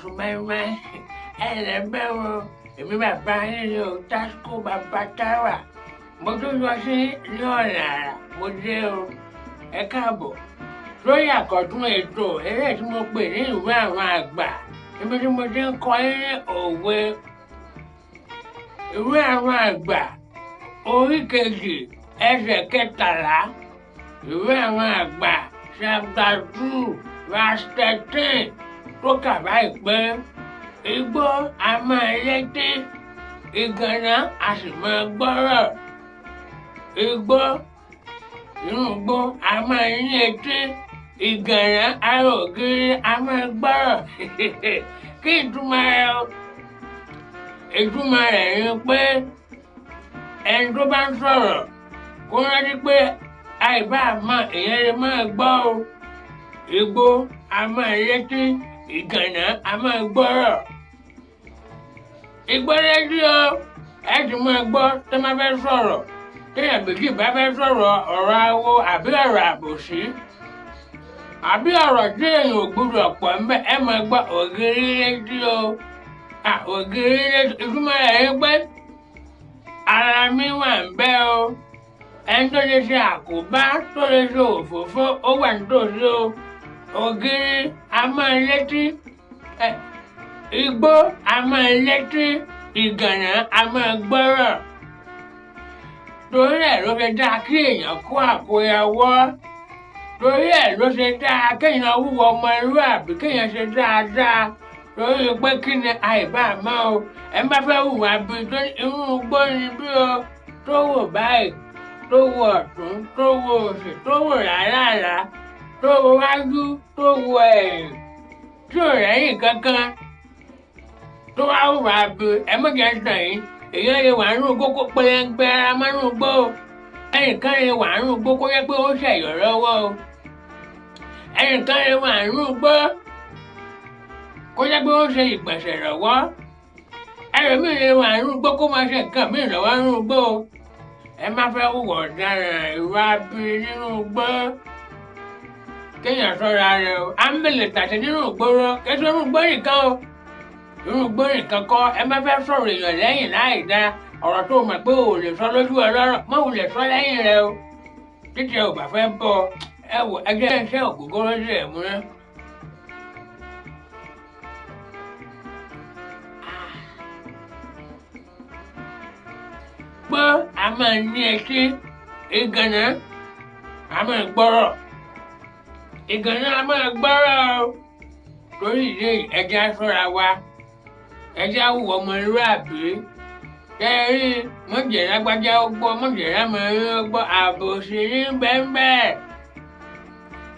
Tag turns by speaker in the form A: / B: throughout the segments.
A: sùn mẹ́mẹ́ ẹlẹ́bẹ̀ o èmi bàbá yín ni o tásíkò bàbá táwà mo tún lọ sí ní ọ̀nà àrà mo dé o ẹ káàbọ̀ lórí àkọ́tún ètò eré tí mo pè ní ìwé àwọn àgbà ibi tí mo ti ń kọ́ yín ní òwe ìwé àwọn àgbà orí kejì ẹsẹ̀ kẹtàlá ìwé àwọn àgbà chapter 2 verse 13 tó kà báyìí pé igbó a máa létí ìgànnà a sì máa gbọ́rọ̀ igbó inú igbó a máa ní etí ìgànnà ara ògiri a máa gbọ́rọ̀ kí ìtumọ̀ rẹ̀ o ìtumọ̀ rẹ̀ ni pé ẹni tó bá ń sọ̀rọ̀ kó rántí pé àìbá àmọ́ èèyàn lè máa gbọ́ o igbó a máa létí ìgànnà a máa gbọ́rọ̀ igbó létí o ẹ ti máa gbọ́ tó máa fẹ́ sọ̀rọ̀ téèyàn méjì bá fẹ́ sọ̀rọ̀ ọ̀rọ̀ awo àbí ọ̀rọ̀ àbòsí àbí ọ̀rọ̀ tí èèyàn ò gbúdọ̀ pọ̀ ńbẹ̀ ẹ máa gbọ́ ògiri létí o ògiri létí ìtumọ̀ rẹ̀ ni pé ara mi wà ń bẹ̀ o ẹni tó lè ṣe àkóbá tó lè ṣe òfófó ó wà nítòsí o ògiri a máa létí igbó a máa létí ìgànnà a máa gbọ́rọ̀ torí ẹ̀ ló ṣe dáa kí èèyàn kó àkóyawọ́ torí ẹ̀ ló ṣe dáa kéèyàn wúwo ọmọlúwàbí kéèyàn ṣe dáadáa torí pé kí ni àìbá mọ́ o ẹ má fẹ́ hùwà bí tó inú igbó ni bí o tó wò báyìí tó wò ọ̀tún tó wò òsì tó wò rárá tó wò wájú tó wò ẹ̀yìn tí ò rẹ́yìn kankan tó wá hùwà bí ẹ mọ̀jẹ̀ sàn yín èèyàn lè wà nínú igbó kó pẹlẹngpẹ ara mọ́ nínú igbó o ẹnìkan lè wà nínú igbó kó yẹ pé ó ṣẹ̀yọ̀ lọ́wọ́ o ẹnìkan lè wà nínú igbó kó jẹ́ pé ó ṣe ìgbọ̀nsẹ̀ lọ́wọ́ ẹlòmíì lè wà nínú igbó kó máa ṣe nǹkan míì lọ́wọ́ nínú igbó ẹ má fẹ́ hùwà ọ̀daràn ìwà bí nínú igbó kéèyàn ṣọ́ra rẹ̀ o à ń bèlè tàṣẹ nínú ìgboro kẹsàn nínú igbó nìkan o nínú igbó nìkan kọ́ ẹ má fẹ́ sọ̀rọ̀ èèyàn lẹ́yìn láì dá ọ̀rọ̀ tó mọ̀ pé ò lè sọ lójú ọlọ́rọ̀ mọ́ ò lè sọ lẹ́yìn rẹ o títí ẹ ò bá fẹ́ bọ́ ẹ wò ẹgbẹ́ iṣẹ́ ògógóró sí ẹ̀ múná. Gbọ́ a máa ní etí ìgànnà a máa gbọ́rọ̀ ìgànnà a máa gbọ́rọ̀ o torí ìdí ẹjẹ́ á ṣọ́ra wa ẹjẹ́ á hùwà ọmọlúwàbí kẹ́rí mọ̀jẹ̀ lágbájá ó gbọ́ mọ̀jẹ̀ lámọ̀rin ó gbọ́ àbòsí ní bẹ́ẹ̀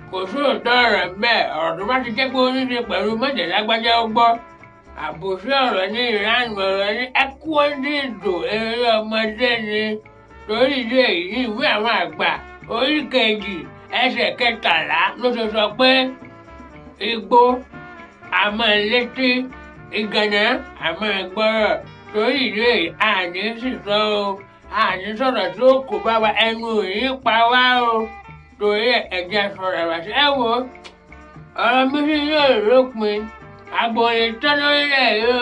A: kò sóòótọ́ ọ̀rọ̀ bẹ́ẹ̀ ọ̀rọ̀ tó bá ti jẹ́ pé ó ní ṣe pẹ̀lú mọ̀jẹ̀ lágbájá ó gbọ́ àbòsí ọ̀rọ̀ ní ìránù ọ̀rọ̀ ní ẹkúndìdò eré ọmọdé ni torí ìdí èyí ní ìwé àwọn àgbà orí kejì ẹsẹ̀ kẹtàlá ló ṣe sọ pé igbó a máa létí ìgànnà a máa gbọ́rọ̀ torí ìdí èyí àní sì sọ o àní sọ̀rọ̀ tí ó kò bá wa ẹnu òní pa wá o torí ẹ̀jẹ̀ sọ̀rọ̀ wá sí ẹ wo ọ̀rọ̀ mi sì yóò lópin àgbọ̀nrín tán lórílẹ̀ yìí o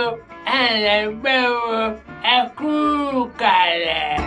A: ẹ̀ ǹlẹ́ gbẹ́ o ẹ kú kalẹ̀.